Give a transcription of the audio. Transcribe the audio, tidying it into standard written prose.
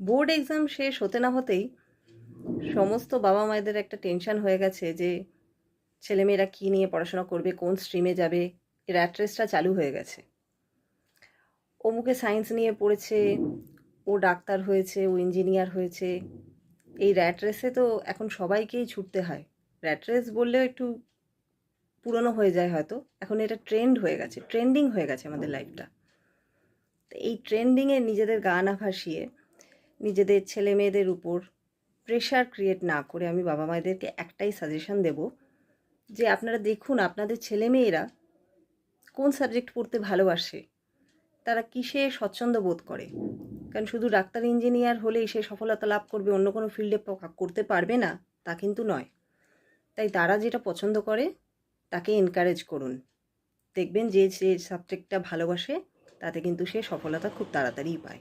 Board exam শেষ হতে না হতেই সমস্ত বাবা মায়েদের একটা টেনশন হয়ে গেছে যে ছেলেমেয়েরা কী নিয়ে পড়াশোনা করবে, কোন স্ট্রিমে যাবে। এই র্যাট রেসটা চালু হয়ে গেছে। অমুকে সায়েন্স নিয়ে পড়েছে, ও ডাক্তার হয়েছে, ও ইঞ্জিনিয়ার হয়েছে। এই র্যাট রেসে তো এখন সবাইকেই ছুটতে হয়। র্যাট রেস বললেও একটু পুরনো হয়ে যায় হয়তো, এখন এটা ট্রেন্ড হয়ে গেছে, ট্রেন্ডিং হয়ে গেছে আমাদের লাইফটা। তো এই ট্রেন্ডিংয়ে নিজেদের গা না ভাসিয়ে নিজেদের ছেলে মেয়েদের উপর প্রেশার ক্রিয়েট না করে আমি বাবা মায়েদেরকে একটাই সাজেশন দেব যে আপনারা দেখুন আপনাদের ছেলে মেয়েরা কোন সাবজেক্ট পড়তে ভালোবাসে, তারা কিসে স্বচ্ছন্দ বোধ করে। কারণ শুধু ডাক্তার ইঞ্জিনিয়ার হলেই সে সফলতা লাভ করবে, অন্য কোনো ফিল্ডে করতে পারবে না তা কিন্তু নয়। তাই তারা যেটা পছন্দ করে তাকে এনকারেজ করুন। দেখবেন যে যে সাবজেক্টটা ভালোবাসে তাতে কিন্তু সে সফলতা খুব তাড়াতাড়িই পায়।